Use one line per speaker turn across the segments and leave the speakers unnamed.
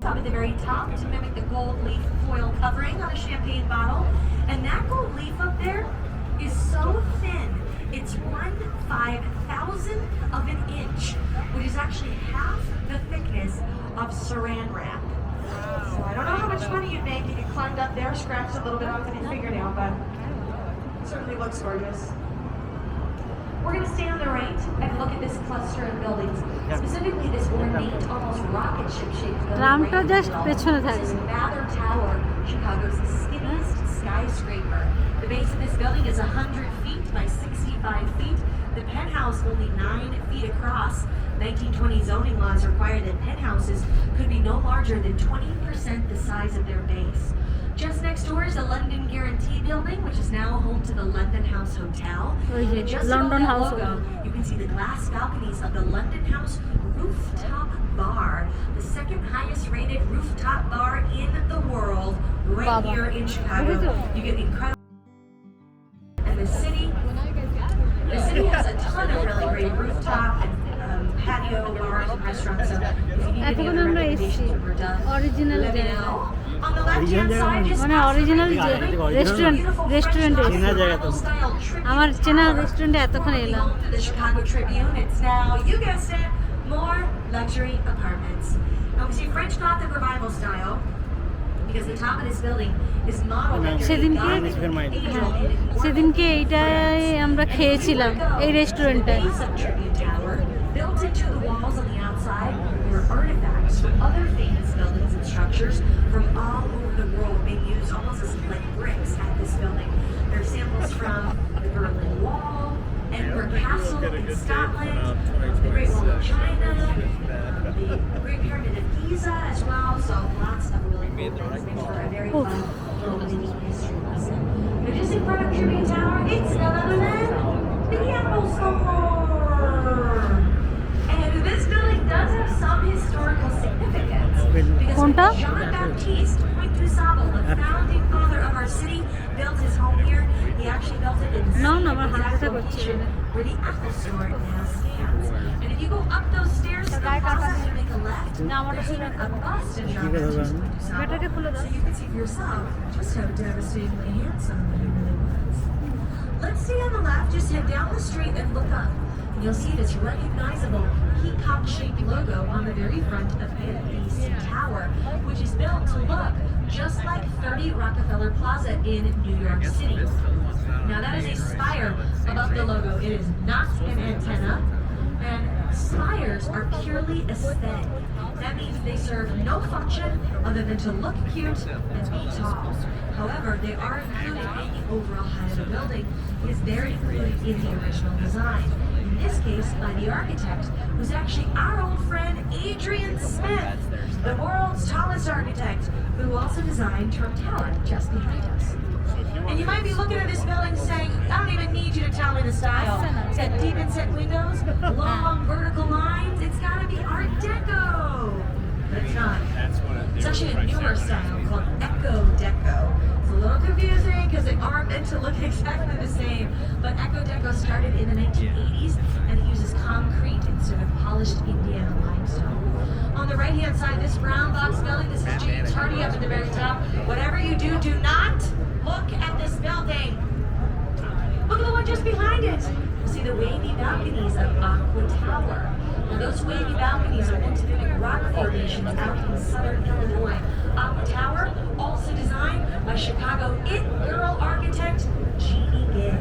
Up at the very top to mimic the gold leaf foil covering on a champagne bottle. And that gold leaf up there is so thin, it's 1/5000th of an inch, which is actually half the thickness of saran wrap. So I don't know how much money you'd make if you climbed up there, scratched a little bit off of your fingernail, but it certainly looks gorgeous. We're going to stay on the right and look at this cluster of buildings, specifically this ornate, almost rocket ship-shaped building. This is Mather Tower, Chicago's skinniest skyscraper. The base of this building is 100 feet by 65 feet. The penthouse only 9 feet across. 1920 zoning laws require that penthouses could be no larger than 20% the size of their base. Just next door is the London Guarantee Building, which is now home to the London House Hotel. And just London House logo, you can see the glass balconies of the London House Rooftop Bar, the second highest rated rooftop bar in the world, right here in Chicago. You get incredible. And the city has a ton of really great rooftop and patio bars and restaurants. So if you need any other recommendations when we're done, let me know. On the left-hand side, just
original restaurant আমার চেনা রেস্টুরেন্টে এতক্ষণ এলাম
the Chicago Tribune. It's now, you guessed it, more luxury apartments. Now we see French Gothic revival style because the top of this building is modeled
সেদিনকে এইটাই আমরা খেয়েছিলাম এই রেস্টুরেন্টে
built into the walls on the outside were artifacts from other famous buildings and structures from all over the world being used almost as like bricks at this building. There are samples from the Berlin Wall, Edinburgh Castle in Scotland, the Great Wall of China, the Great Pyramid of Giza as well. So lots of really cool things. Makes for a very fun little mini history lesson. But just in front of Tribune Tower, it's none other than the Apple Store. And this building does have some historical significance because when Jean-Baptiste Pointe-du-Sable, the founding father of our city, built his home here, he actually built it in the same exact location where the Apple Store now stands. And if you go up those stairs to the plaza and make a left, there's even a bust of Jean-Baptiste Pointe-du-Sable. So you can see for yourself just how devastatingly handsome he really was. Let's stay on the left, just head down the street and look up. You'll see this recognizable peacock-shaped logo on the very front of this tower, which is built to look just like 30 Rockefeller Plaza in New York City. Now that is a spire above the logo. It is not an antenna, and spires are purely aesthetic. That means they serve no function other than to look cute and be tall. However, they are included in the overall height of the building because they're included in the original design. In this case, by the architect, who's actually our old friend Adrian Smith, the world's tallest architect, who also designed Trump Tower just behind us. And you might be looking at this building saying, I don't even need you to tell me the style. It's got deep inset windows, long vertical lines. It's got to be Art Deco. But it's not. It's actually a newer style called Eco Deco. It's a little confusing because they aren't meant to look exactly the same. But Eco Deco started in the 1980s and it uses concrete instead of polished Indiana limestone. On the right-hand side, this brown box building, this is James Hardy up at the very top. Whatever you do, do not look at this building. Look at the one just behind it. You see the wavy balconies of Aqua Tower. Now those wavy balconies are volcanic rock formations out in southern Illinois. Aqua Tower, also designed by Chicago it girl architect Jeannie Gay.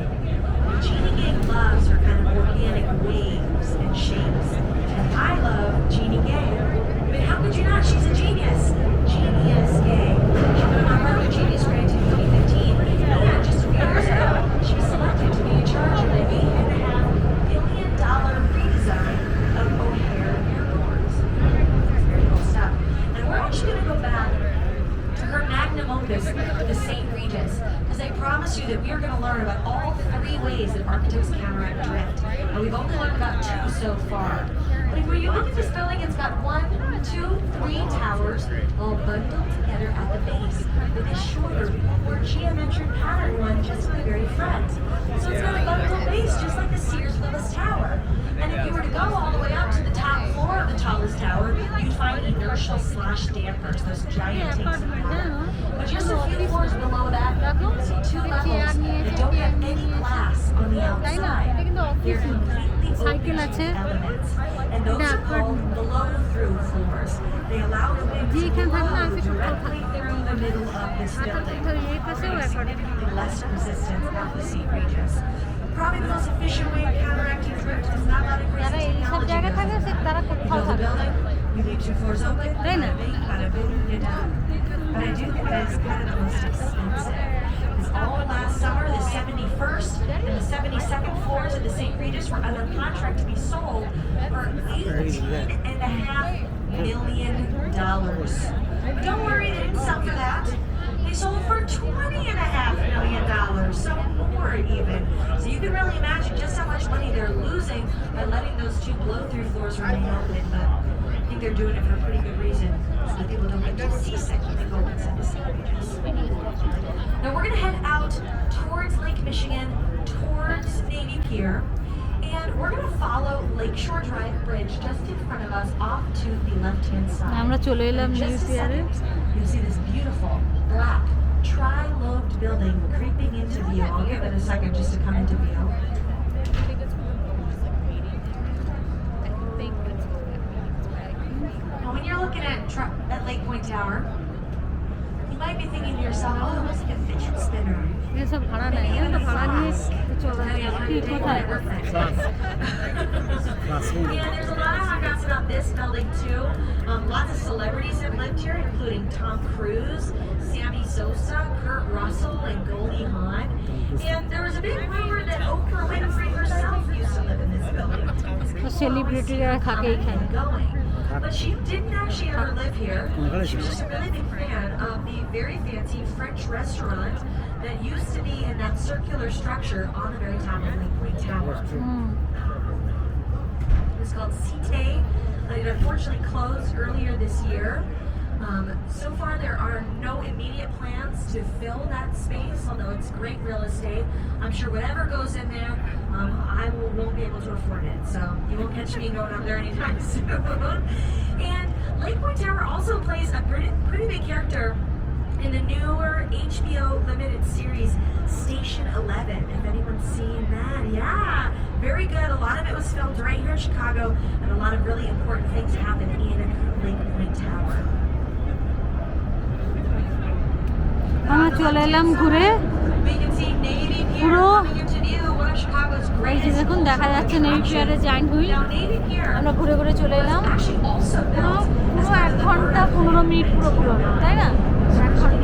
Now, Jeannie Gay loves her kind of organic waves and shapes. And I love Jeannie Gay. I mean, how could you not? She's a genius. Genius Gay. She won our Murder Genius Grant in 2015. And just a few years ago, she was selected to be in charge of the $8.5 billion redesign of O'Hare airports. That's very cool stuff. And we're actually going to go back to her magnum opus, the St. Regis, because I promise you that we are going to learn about all 3 ways that architects counteract drift. And we've only learned about 2 so far. But when you look at this building, it's got 1, 2, 3 towers all bundled together at the base with a shorter, more geometric pattern one just at the very front. So it's got a bundled base just like the Sears Willis Tower. And if you were to go all the way up to the top floor of the tallest tower, you'd find either inertial slash dampers, those giant tanks of water. But just a few floors below that, you can see two levels that don't have any glass on the outside. They're completely open to elements. And those are called blow-through floors. They allow the wind to blow directly through the middle of this building, creating significantly less resistance at the St. Regis. Probably the most efficient way of counteracting drift is not letting crazy technology go. You build a building, you leave 2 floors open, and then you kind of boom, you're done. But I do think that is kind of the most expensive. Because all last summer, the 71st and the 72nd floors of the St. Regis were under contract to be sold for $18.5 million. But don't worry, they didn't sell for that. They sold for $20.5 million, so more even. So you can really imagine just how much money they're losing by letting those 2 blow-through floors remain open. But I think they're doing it for a pretty good reason, so that people don't get too seasick when they go inside the St. Regis. Now we're going to head out towards Lake Michigan, towards Navy Pier, and we're going to follow Lakeshore Drive Bridge just in front of us off to the left-hand side.
আমরা চলে এলাম
In
new
just a
পিয়ারে।
second, you'll see this beautiful black tri-lobed building creeping into view. I'll give it a second just to come into view. Now when you're looking at Lake Point Tower, you might be thinking to yourself, oh, it looks like a fidget spinner.
এসব ভাড়া নেয়, এরা তো ভাড়া নিয়ে চলে কি কোথায়?
Yeah, there's a lot of hot gossip about this building too. Lots of celebrities have lived here, including Tom Cruise, Sammy Sosa, Kurt Russell, and Goldie Hawn. And there was a big rumor that Oprah Winfrey herself used to live in this building.
সেলিব্রিটিরা থাকে এখানে।
Going. But she didn't actually ever live here. She was just a really big fan of the very fancy French restaurant that used to be in that circular structure on the very top of Lake Point Tower. It was called Cité. It unfortunately closed earlier this year. So far, there are no immediate plans to fill that space, although it's great real estate. I'm sure whatever goes in there, I won't be able to afford it. So you won't catch me going up there anytime soon. And Lake Point Tower also plays a pretty big character in the newer HBO limited series Station 11. If anyone's seen that, yeah, very good. A lot of it was filmed right here in Chicago, and a lot of really important things happen in Lake Point Tower.
আমরা চলে এলাম ঘুরে পুরো এই যে দেখুন দেখা যাচ্ছে নেভি পিয়ারে জায়েন্ট হুইল। আমরা ঘুরে ঘুরে চলে এলাম পুরো 1 ঘন্টা 15 মিনিট পুরো তাই না? 1 ঘন্টা।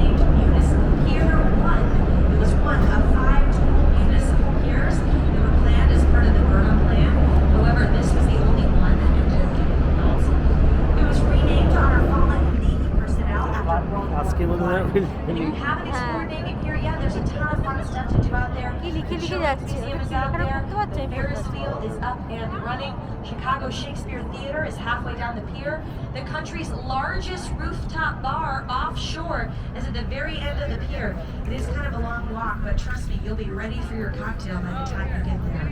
And you haven't explored Navy Pier yet, there's a ton of fun stuff to do out there.
লিখে যাচ্ছে
Museum is out there. Ferris wheel is up and running. Chicago Shakespeare Theater is halfway down the pier. The country's largest rooftop bar offshore is at the very end of the pier. It is kind of a long walk, but trust me, you'll be ready for your cocktail by the time you get there.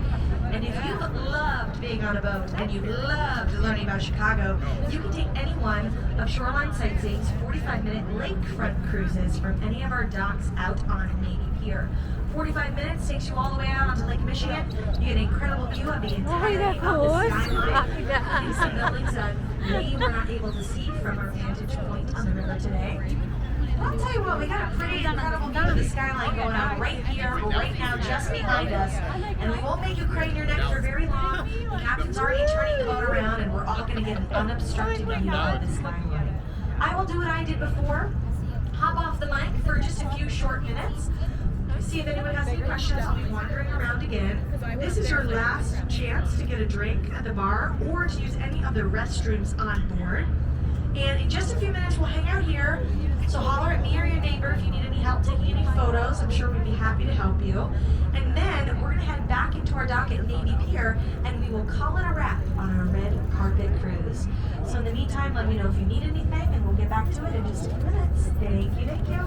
And if you've loved being on a boat and you've loved learning about Chicago, you can take any one of Shoreline Sightseeing's 45-minute lakefront cruises from any of our docks out on Navy Pier. 45 minutes takes you all the way out onto Lake Michigan. You get an incredible view of the entirety of the skyline. These some buildings that we were not able to see from our vantage point on the river today. I'll tell you what, we got a pretty incredible view of the skyline going on right here, right now, just behind us. And we won't make you crane your neck for very long. The captain's already turning the boat around, and we're all going to get an unobstructed view of the skyline. I will do what I did before. Hop off the mic for just a few short minutes. See if anyone has any questions. I'll be wandering around again. This is your last chance to get a drink at the bar or to use any of the restrooms on board. And in just a few minutes, we'll hang out here. So holler at me or your neighbor if you need any help taking any photos. I'm sure we'd be happy to help you. And then we're going to head back into our dock at Navy Pier, and we will call it a wrap on our red carpet cruise. So in the meantime, let me know if you need anything, and we'll get back to it in just a few minutes. Thank you, thank you.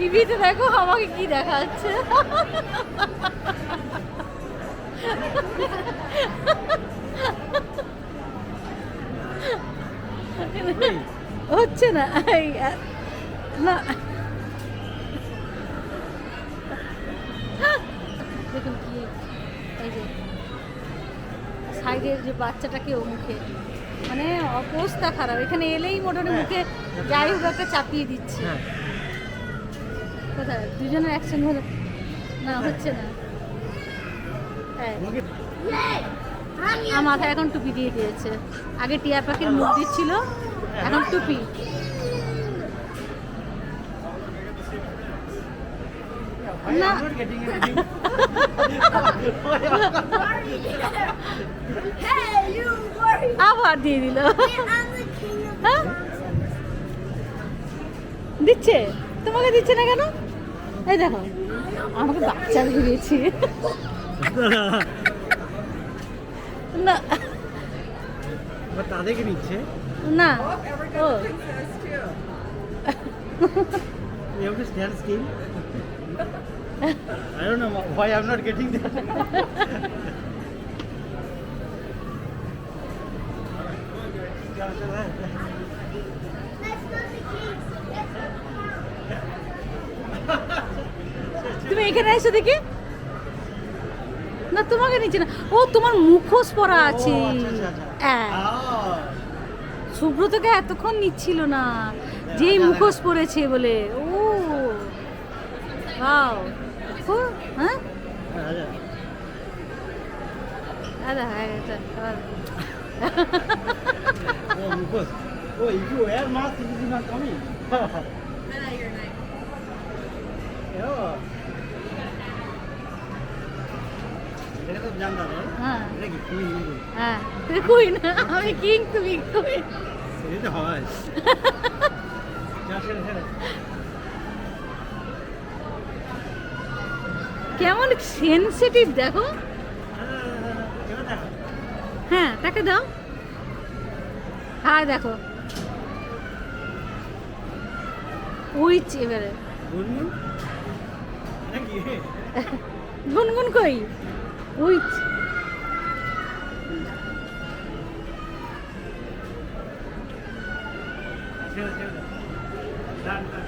টিভিতে দেখো আমাকে কি দেখাচ্ছে। হচ্ছে না না, দেখুন কি এই যে সাইডের যে বাচ্চাটাকে ও মুখে, মানে অবস্থা খারাপ। এখানে এলেই মোটামুটি মুখে যাই হোক একটা চাপিয়ে দিচ্ছে। কোথায় দুজনের অ্যাকশন হলো না, হচ্ছে না। মাথায় এখন টুপি দিয়ে দিয়েছে। আগে টিয়া পাখির মুখ দিচ্ছিল, এখন টুপি। না আবার দিয়ে দিল। দিচ্ছে, তোমাকে দিচ্ছে না কেন? এই দেখো আমাকে বাচ্চা ভেবেছি। না
তাদেরকে নিচ্ছে
না, ও
You have to stand still. I don't know why I'm not getting that.
তুমি এখানে এসো দেখি। না তোমাকে নিচ্ছে না, ও তোমার মুখোশ পরা আছে। সুব্রতকে এতক্ষণ নিচ্ছিল না, যেই মুখোশ পরেছে বলে। ও ওয়াও, হ্যাঁ আরে হ্যাঁ
Oh, because if you wear mask, it is not coming. Yeah. এটা তো জানতাম না।
হ্যাঁ
এটা কি কুইন নাকি?
হ্যাঁ তুই কুইন, আমি কিং, তুমি কুইন।
এটা হয়। যা ছেড়ে ছেড়ে।
কেমন সেনসিটিভ দেখো। হ্যাঁ তাকে দাও। হ্যাঁ দেখো উইচ এবারে
গুনগুন নাকি?
গুনগুন কই? উইচ
ছেড়ে ছেড়ে ডান ডান।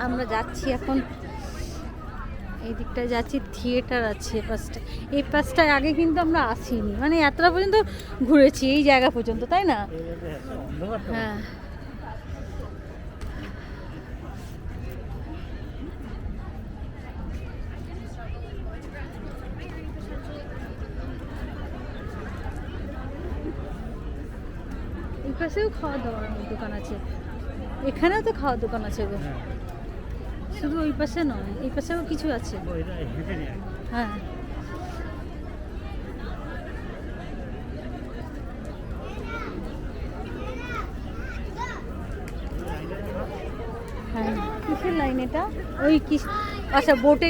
আমরা যাচ্ছি এখন এই দিকটায় যাচ্ছি, থিয়েটার আছে পাশটায়। এই পাশটায় আগে কিন্তু আমরা আসিনি, মানে এতটা পর্যন্ত ঘুরেছি এই জায়গা পর্যন্ত, তাই না? হ্যাঁ এই পাশেও খাওয়া দাওয়ার দোকান আছে। এখানেও তো খাওয়ার দোকান আছে গো,
হ্যাঁ
শুধু ওই পাশে নয়, এই পাশেও কিছু আছে।
ও এটা হেঁটে নিয়ে
হ্যাঁ হ্যাঁ, কিসের লাইন এটা? ওই কি, আচ্ছা বোটে,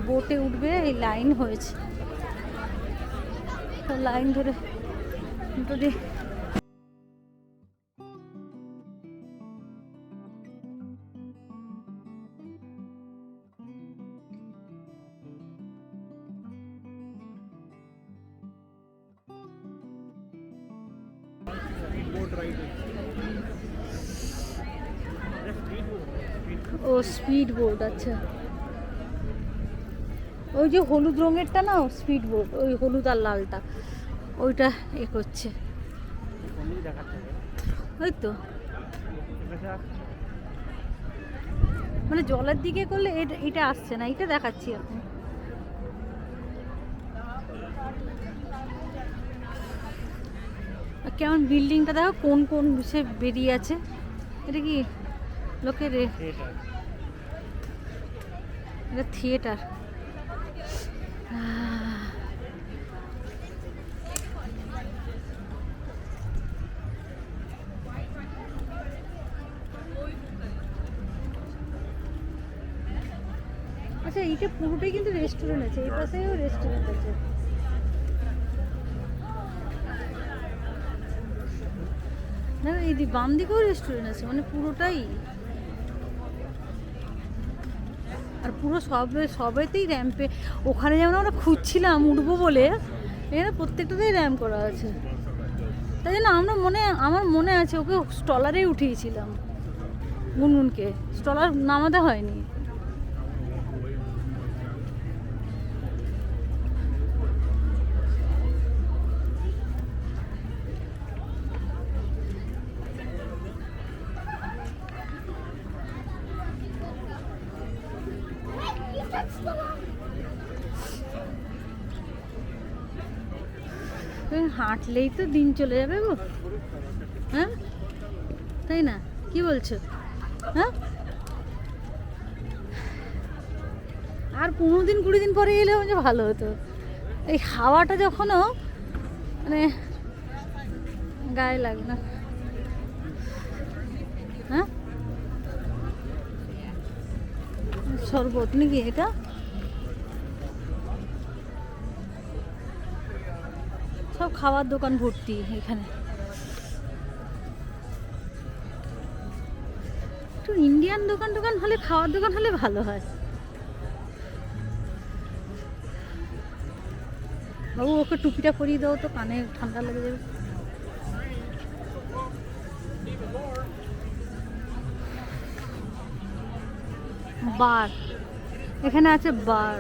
বোটে উঠবে, এই লাইন হয়েছে, তো লাইন ধরে যদি
बोट राइड
ও স্পিড বোট, আচ্ছা ওই যে হলুদ রঙেরটা না স্পিড বোট, ওই হলুদ আর লালটা ওইটা এ করছে,
দেখাচ্ছে
ওই তো মানে জলের দিকে করলে এটা আসছে না, এটা দেখাচ্ছি এখন। আর কেমন বিল্ডিংটা দেখো, কোন কোন সে বেরিয়ে আছে, এটা কি লোকের এটা থিয়েটার। আচ্ছা এইটা পুরোটাই কিন্তু রেস্টুরেন্ট আছে, এই পাশেও রেস্টুরেন্ট আছে। না এই বাম দিকেও রেস্টুরেন্ট আছে, মানে পুরোটাই, আর পুরো সবেতেই র্যাম্পে, ওখানে যেমন আমরা খুঁজছিলাম উঠবো বলে, এখানে প্রত্যেকটাতেই র্যাম্প করা আছে। তাই জন্য আমার মনে আছে ওকে স্টলারেই উঠিয়েছিলাম, গুনগুনকে স্টলার নামাতে হয়নি। হাঁটলেই তো দিন চলে যাবে গো, হ্যাঁ তাই না, কি বলছো? হ্যাঁ আর 15 দিন 20 দিন পরে এলে যে ভালো হতো, এই হাওয়াটা যখনও মানে গায়ে লাগে না। হ্যাঁ শরবত নাকি এটা? সব খাওয়ার দোকান ভর্তি এখানে, একটু ইন্ডিয়ান দোকান হলে, খাওয়ার দোকান হলে ভালো হয়। বাবু ওকে টুপিটা পরিয়ে দাও তো, কানে ঠান্ডা লেগে যাবে। বার, এখানে আছে বার।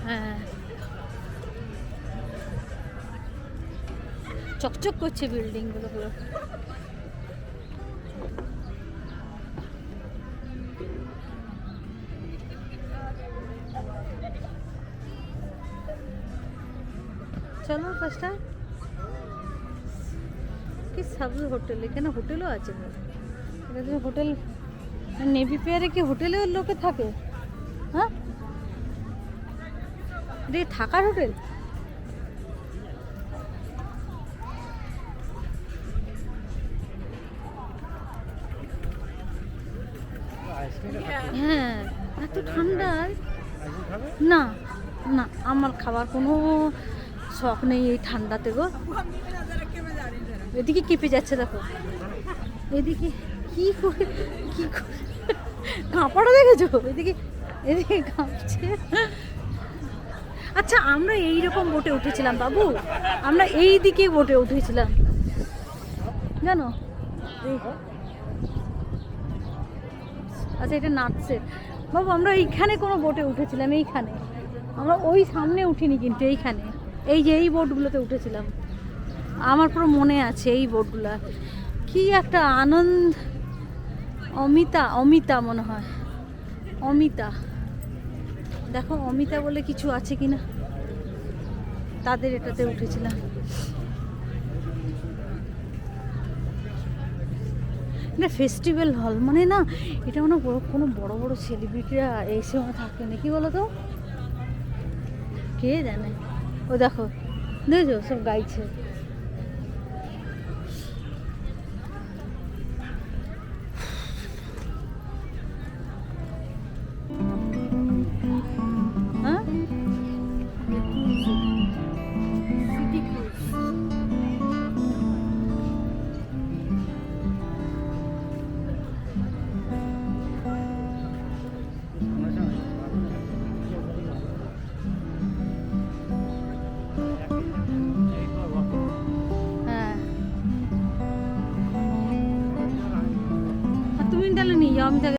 হ্যাঁ চকচক করছে বিল্ডিং গুলো পুরো। চলো পাঁচটা কি সব হোটেল, এখানে হোটেলও আছে, এটা হোটেল নেভি পিয়ারে কি হোটেলেও লোকে থাকে? হ্যাঁ এটা থাকার হোটেল? হ্যাঁ এত ঠান্ডায় না, না আমার খাবার কোনো শখ নেই এই ঠান্ডাতে গো। এদিকে কেঁপে যাচ্ছে দেখো, এদিকে কি করে কাঁপাটা দেখেছো, এদিকে এদিকে কাঁপছে। আচ্ছা আমরা এইরকম বোটে উঠেছিলাম বাবু, আমরা এই দিকে বোটে উঠেছিলাম জানো। আচ্ছা এটা নাচছে বাবু, আমরা এইখানে কোনো বোটে উঠেছিলাম, এইখানে আমরা ওই সামনে উঠিনি, কিন্তু এইখানে এই যে এই বোটগুলোতে উঠেছিলাম, আমার পুরো মনে আছে এই বোটগুলা, কি একটা আনন্দ অমিতা অমিতা মনে হয়, অমিতা। দেখো অমিতা বলে কিছু আছে কিনা, তাদের এটাতে উঠেছিলাম। না ফেস্টিভ্যাল হল মানে না, এটা মানে কোনো বড় বড় সেলিব্রিটিরা এসে থাকে নাকি বলো তো, কে জানে। ও দেখো দেখছো সব গাইছে। হ্যাঁ সিটি ক্রুজ। হ্যাঁ আর তুমি তাহলে নিয়ে যাও, আমি তাহলে